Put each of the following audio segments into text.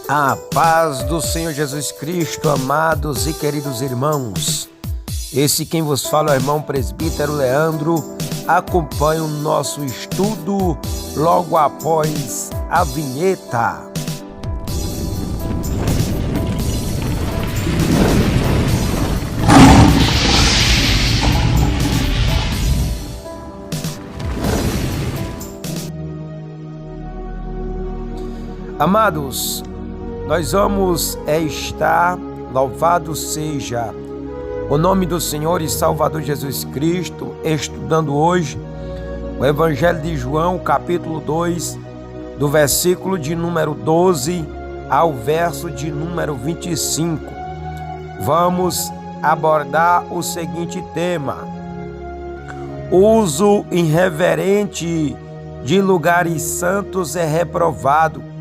A paz do Senhor Jesus Cristo, amados e queridos irmãos. Esse quem vos fala é o irmão presbítero Leandro. Acompanhe o nosso estudo logo após a vinheta. Amados, nós vamos estar, louvado seja o nome do Senhor e Salvador Jesus Cristo, estudando hoje o Evangelho de João, capítulo 2, do versículo de número 12 ao verso de número 25. Vamos abordar o seguinte tema: uso irreverente de lugares santos é reprovado.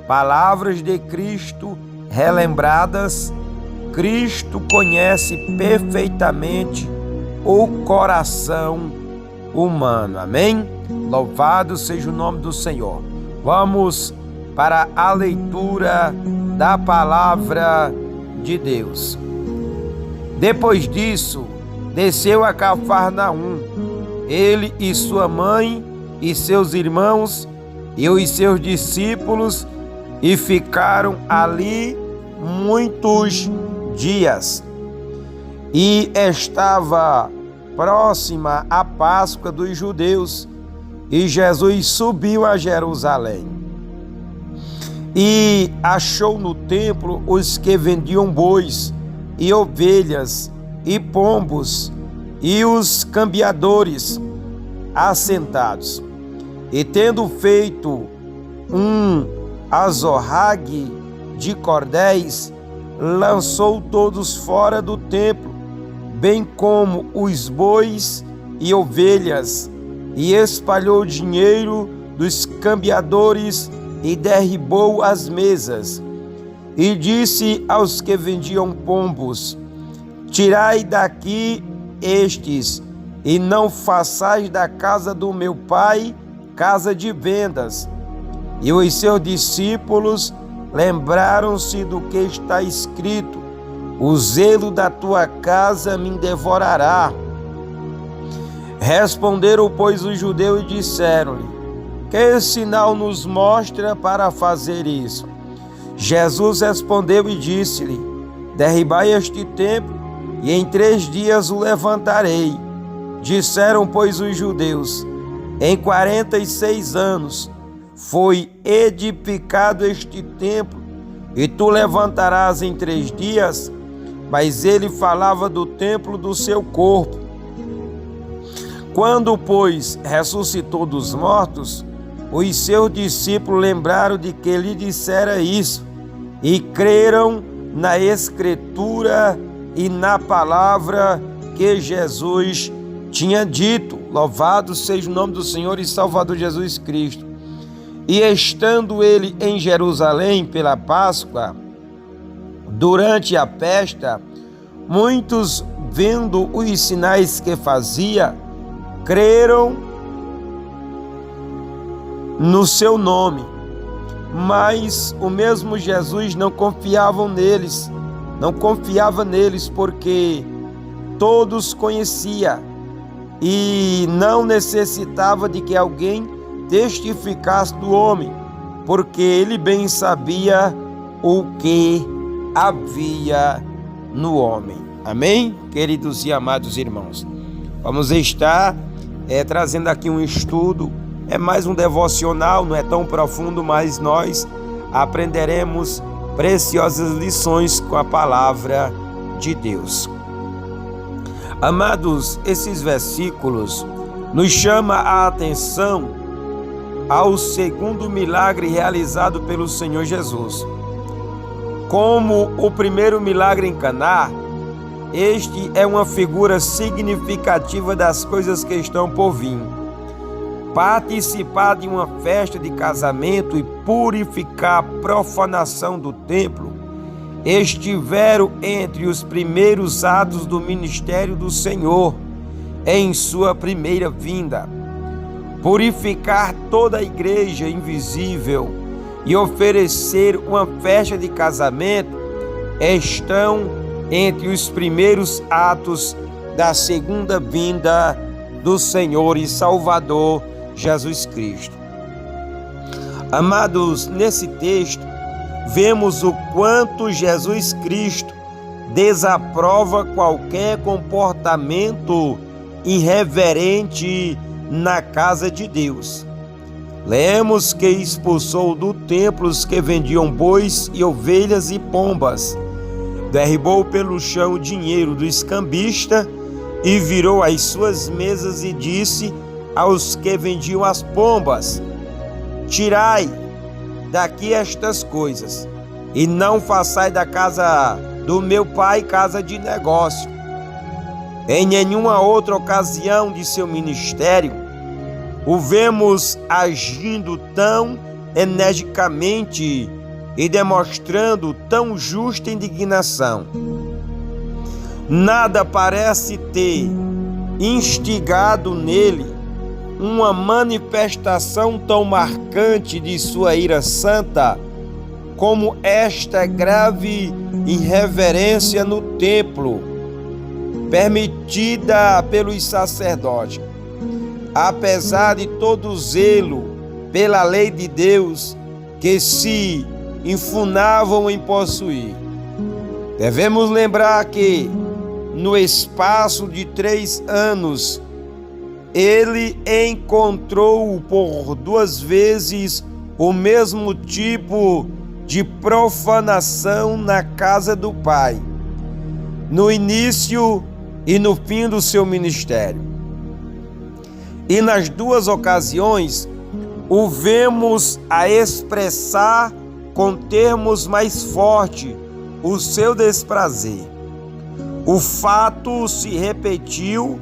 Palavras de Cristo relembradas. Cristo conhece perfeitamente o coração humano. Amém? Louvado seja o nome do Senhor. Vamos para a leitura da palavra de Deus. Depois disso, desceu a Cafarnaum, ele e sua mãe e seus irmãos e os seus discípulos, e ficaram ali muitos dias. E estava próxima a Páscoa dos judeus, e Jesus subiu a Jerusalém. E achou no templo os que vendiam bois e ovelhas e pombos, e os cambiadores assentados. E tendo feito um azorrague de cordéis, lançou todos fora do templo, bem como os bois e ovelhas, e espalhou o dinheiro dos cambiadores e derribou as mesas. E disse aos que vendiam pombos: tirai daqui estes, e não façais da casa do meu pai casa de vendas. E os seus discípulos lembraram-se do que está escrito: o zelo da tua casa me devorará. Responderam, pois, os judeus e disseram-lhe: que sinal nos mostra para fazer isso? Jesus respondeu e disse-lhe: derribai este templo, e em 3 dias o levantarei. Disseram, pois, os judeus: em 46 anos foi edificado este templo, e tu levantarás em 3 dias? Mas ele falava do templo do seu corpo. Quando, pois, ressuscitou dos mortos, os seus discípulos lembraram de que lhe dissera isso, e creram na Escritura e na palavra que Jesus tinha dito. Louvado seja o nome do Senhor e Salvador Jesus Cristo. E estando ele em Jerusalém pela Páscoa, durante a festa, muitos, vendo os sinais que fazia, creram no seu nome. Mas o mesmo Jesus não confiava neles, porque todos conhecia e não necessitava de que alguém testificasse do homem, porque ele bem sabia o que havia no homem. Amém? Queridos e amados irmãos, vamos estar trazendo aqui um estudo, é mais um devocional, não é tão profundo, mas nós aprenderemos preciosas lições com a palavra de Deus. Amados, esses versículos nos chamam a atenção ao segundo milagre realizado pelo Senhor Jesus. Como o primeiro milagre em Caná, este é uma figura significativa das coisas que estão por vir. Participar de uma festa de casamento e purificar a profanação do templo estiveram entre os primeiros atos do ministério do Senhor em sua primeira vinda. Purificar toda a igreja invisível e oferecer uma festa de casamento estão entre os primeiros atos da segunda vinda do Senhor e Salvador Jesus Cristo. Amados, nesse texto, vemos o quanto Jesus Cristo desaprova qualquer comportamento irreverente na casa de Deus. Lemos que expulsou do templo os que vendiam bois e ovelhas e pombas, derribou pelo chão o dinheiro do escambista e virou as suas mesas e disse aos que vendiam as pombas: tirai daqui estas coisas, e não façais da casa do meu pai casa de negócio. Em nenhuma outra ocasião de seu ministério o vemos agindo tão energicamente e demonstrando tão justa indignação. Nada parece ter instigado nele uma manifestação tão marcante de sua ira santa como esta grave irreverência no templo, permitida pelos sacerdotes. Apesar de todo o zelo pela lei de Deus que se enfunavam em possuir. Devemos lembrar que, no espaço de 3 anos, ele encontrou por 2 vezes o mesmo tipo de profanação na casa do Pai, no início e no fim do seu ministério. E nas 2 ocasiões, o vemos a expressar com termos mais fortes o seu desprazer. O fato se repetiu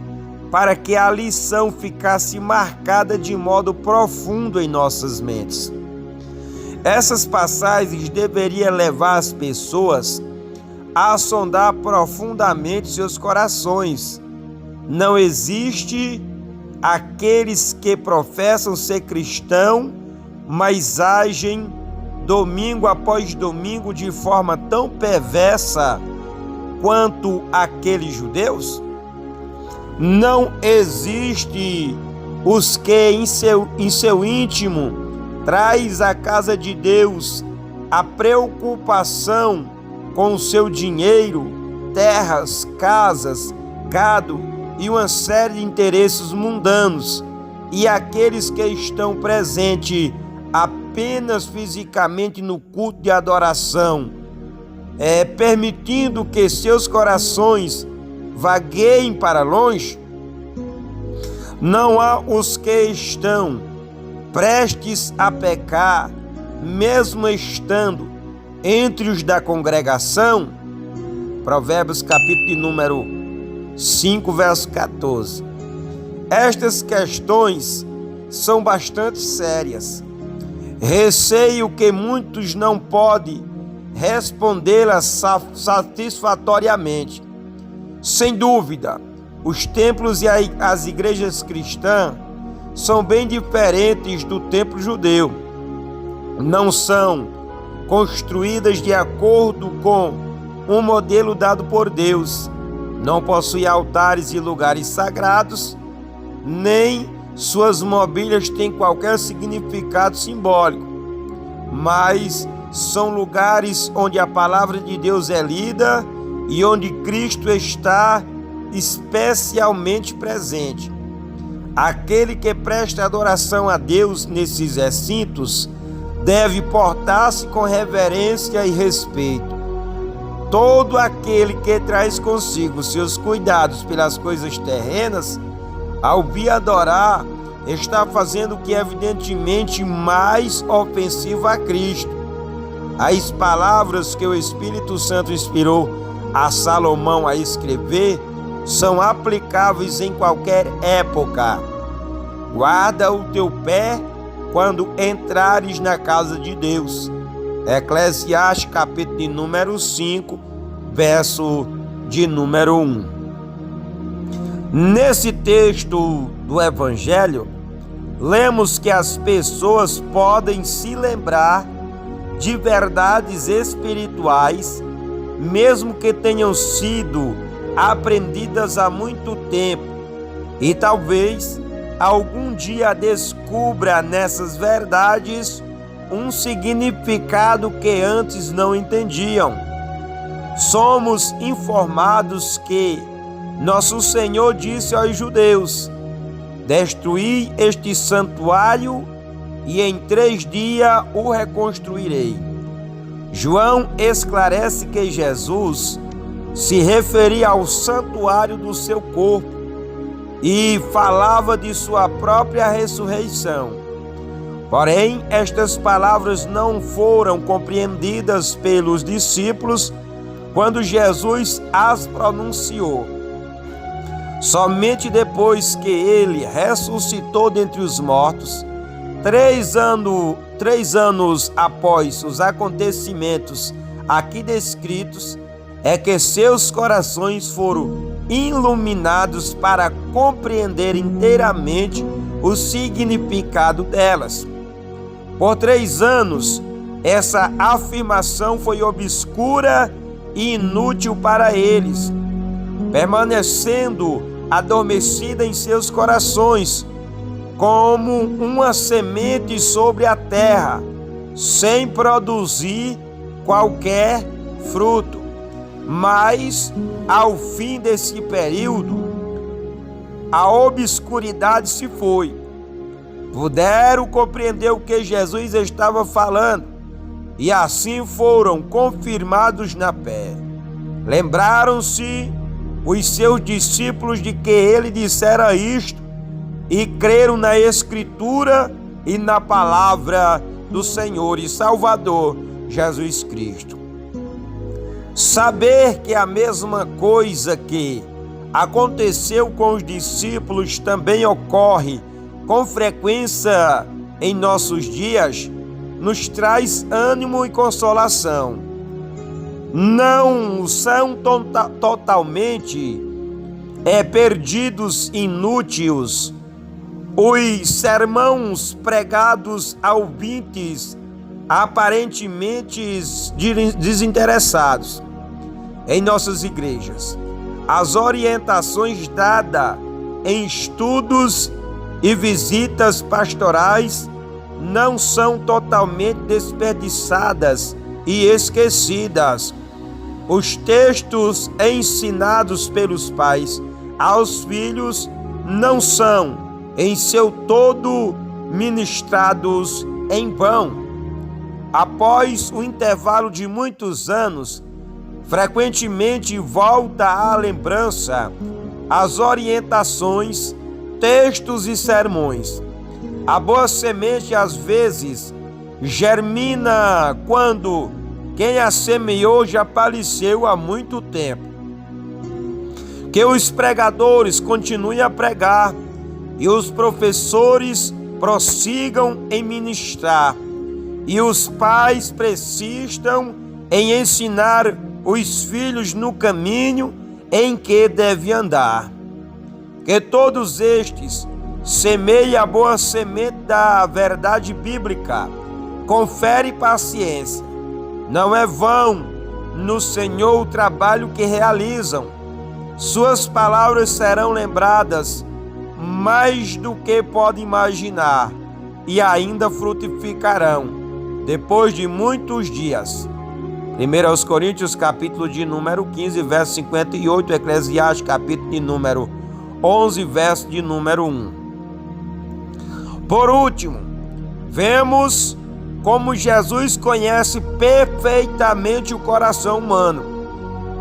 para que a lição ficasse marcada de modo profundo em nossas mentes. Essas passagens deveriam levar as pessoas a sondar profundamente seus corações. Não existe aqueles que professam ser cristão, mas agem domingo após domingo de forma tão perversa quanto aqueles judeus? Não existe os que em seu íntimo traz à casa de Deus a preocupação com o seu dinheiro, terras, casas, gado e uma série de interesses mundanos, e aqueles que estão presentes apenas fisicamente no culto de adoração, permitindo que seus corações vagueiem para longe. Não há os que estão prestes a pecar, mesmo estando entre os da congregação. Provérbios capítulo de número 5, verso 14. Estas questões são bastante sérias. Receio que muitos não podem respondê-las satisfatoriamente. Sem dúvida, os templos e as igrejas cristãs são bem diferentes do templo judeu. Não são construídas de acordo com um modelo dado por Deus. Não possuem altares e lugares sagrados, nem suas mobílias têm qualquer significado simbólico, mas são lugares onde a palavra de Deus é lida e onde Cristo está especialmente presente. Aquele que presta adoração a Deus nesses recintos deve portar-se com reverência e respeito. Todo aquele que traz consigo seus cuidados pelas coisas terrenas, ao vir adorar, está fazendo o que é evidentemente mais ofensivo a Cristo. As palavras que o Espírito Santo inspirou a Salomão a escrever são aplicáveis em qualquer época. Guarda o teu pé quando entrares na casa de Deus. Eclesiastes capítulo de número 5, verso de número 1. Nesse texto do Evangelho, lemos que as pessoas podem se lembrar de verdades espirituais, mesmo que tenham sido aprendidas há muito tempo, e talvez algum dia descubra nessas verdades um significado que antes não entendiam. Somos informados que nosso Senhor disse aos judeus: destruí este santuário e em 3 dias o reconstruirei. João esclarece que Jesus se referia ao santuário do seu corpo e falava de sua própria ressurreição. Porém, estas palavras não foram compreendidas pelos discípulos quando Jesus as pronunciou. Somente depois que ele ressuscitou dentre os mortos, 3 anos após os acontecimentos aqui descritos, é que seus corações foram iluminados para compreender inteiramente o significado delas. Por 3 anos, essa afirmação foi obscura e inútil para eles, permanecendo adormecida em seus corações, como uma semente sobre a terra, sem produzir qualquer fruto. Mas, ao fim desse período, a obscuridade se foi. Puderam compreender o que Jesus estava falando, e assim foram confirmados na fé. Lembraram-se os seus discípulos de que ele dissera isto, e creram na Escritura e na palavra do Senhor e Salvador Jesus Cristo. Saber que a mesma coisa que aconteceu com os discípulos também ocorre com frequência em nossos dias nos traz ânimo e consolação. Não são totalmente perdidos, inúteis os sermões pregados a ouvintes aparentemente desinteressados em nossas igrejas. As orientações dadas em estudos e visitas pastorais não são totalmente desperdiçadas e esquecidas. Os textos ensinados pelos pais aos filhos não são, em seu todo, ministrados em vão. Após o intervalo de muitos anos, frequentemente volta à lembrança as orientações, textos e sermões. A boa semente às vezes germina quando quem a semeou já faleceu há muito tempo. Que os pregadores continuem a pregar e os professores prossigam em ministrar, e os pais persistam em ensinar os filhos no caminho em que devem andar. Que todos estes semeiem a boa semente da verdade bíblica, confere paciência. Não é vão no Senhor o trabalho que realizam. Suas palavras serão lembradas mais do que pode imaginar e ainda frutificarão depois de muitos dias. 1 Coríntios capítulo de número 15, verso 58, Eclesiastes capítulo de número 11, verso de número 1. Por último, vemos como Jesus conhece perfeitamente o coração humano.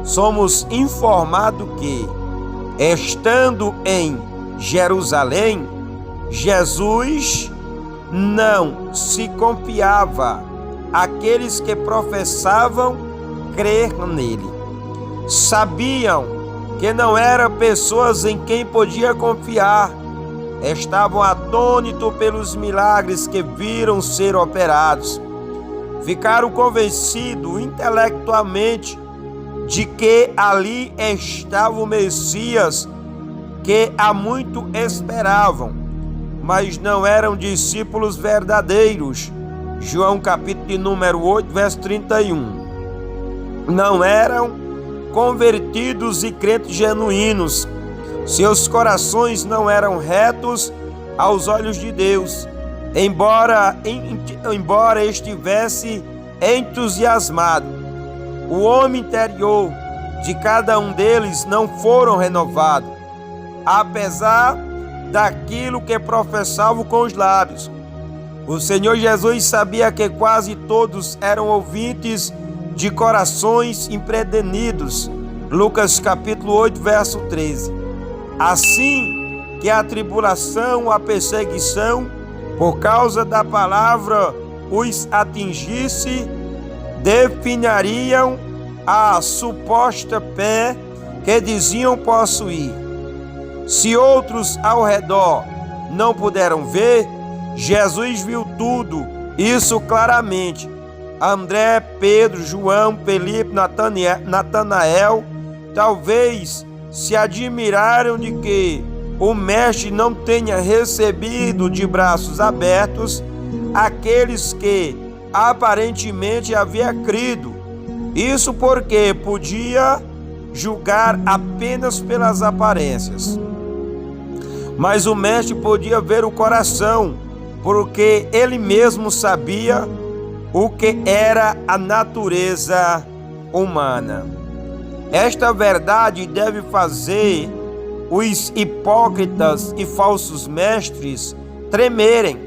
Somos informados que, estando em Jerusalém, Jesus não se confiava àqueles que professavam crer nele. Sabiam que não eram pessoas em quem podia confiar. Estavam atônitos pelos milagres que viram ser operados. Ficaram convencidos intelectualmente de que ali estava o Messias que há muito esperavam, mas não eram discípulos verdadeiros. João capítulo de número 8, verso 31. Não eram convertidos e crentes genuínos. Seus corações não eram retos aos olhos de Deus, embora estivesse entusiasmado. O homem interior de cada um deles não foram renovados, apesar daquilo que professavam com os lábios. O Senhor Jesus sabia que quase todos eram ouvintes de corações empedernidos. Lucas capítulo 8, verso 13. Assim que a tribulação, a perseguição, por causa da palavra, os atingisse, definhariam a suposta fé que diziam possuir. Se outros ao redor não puderam ver, Jesus viu tudo isso claramente. André, Pedro, João, Felipe, Natanael, talvez se admiraram de que o mestre não tenha recebido de braços abertos aqueles que aparentemente havia crido. Isso porque podia julgar apenas pelas aparências. Mas o mestre podia ver o coração, porque ele mesmo sabia o que era a natureza humana. Esta verdade deve fazer os hipócritas e falsos mestres tremerem.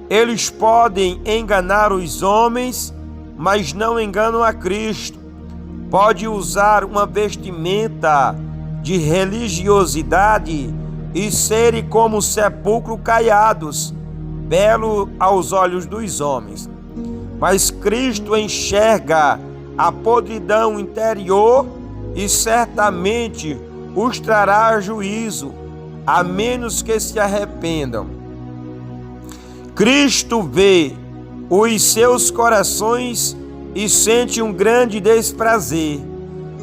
Eles podem enganar os homens, mas não enganam a Cristo. Pode usar uma vestimenta de religiosidade e serem como sepulcro caiados, belo aos olhos dos homens. Mas Cristo enxerga a podridão interior e certamente os trará a juízo, a menos que se arrependam. Cristo vê os seus corações e sente um grande desprazer.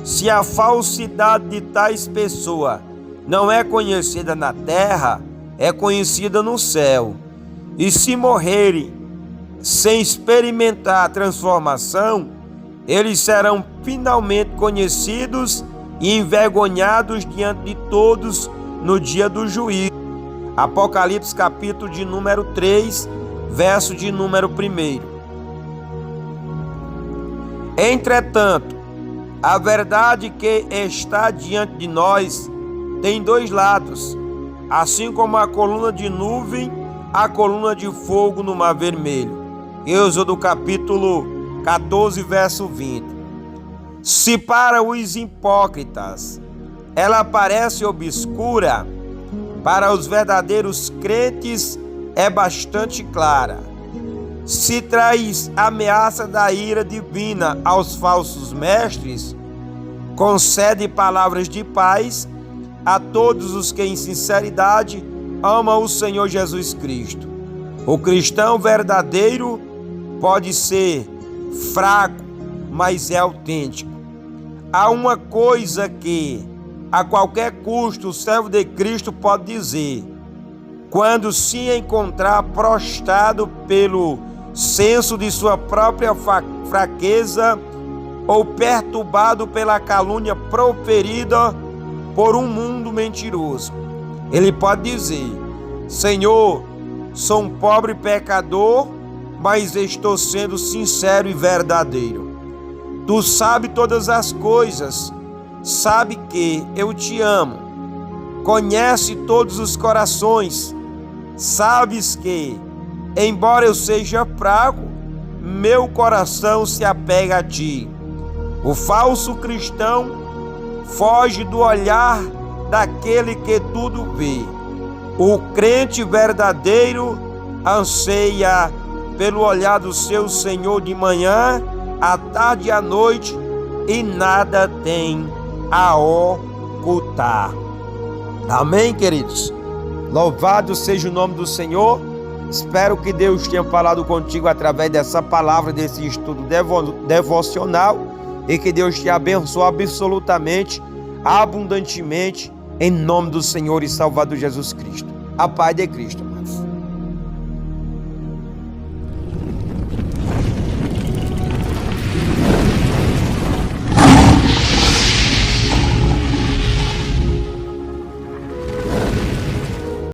Se a falsidade de tais pessoas não é conhecida na terra, é conhecida no céu. E se morrerem sem experimentar a transformação, eles serão finalmente conhecidos e envergonhados diante de todos no dia do juízo. Apocalipse capítulo de número 3, verso de número 1. Entretanto, a verdade que está diante de nós tem dois lados, assim como a coluna de nuvem, a coluna de fogo no Mar Vermelho. Êxodo capítulo 14, verso 20. Se para os hipócritas ela parece obscura, para os verdadeiros crentes é bastante clara. Se traz ameaça da ira divina aos falsos mestres, concede palavras de paz a todos os que em sinceridade amam o Senhor Jesus Cristo. O cristão verdadeiro pode ser fraco, mas é autêntico. Há uma coisa que, a qualquer custo, o servo de Cristo pode dizer: quando se encontrar prostrado pelo senso de sua própria fraqueza ou perturbado pela calúnia proferida por um mundo mentiroso, ele pode dizer: Senhor, sou um pobre pecador, mas estou sendo sincero e verdadeiro. Tu sabes todas as coisas, sabe que eu te amo, conhece todos os corações, sabes que, embora eu seja fraco, meu coração se apega a ti. O falso cristão foge do olhar daquele que tudo vê. O crente verdadeiro anseia pelo olhar do seu Senhor de manhã, à tarde e à noite, e nada tem a ocultar. Amém, queridos? Louvado seja o nome do Senhor. Espero que Deus tenha falado contigo através dessa palavra, desse estudo devocional, e que Deus te abençoe absolutamente, abundantemente, em nome do Senhor e Salvador Jesus Cristo. A paz de Cristo.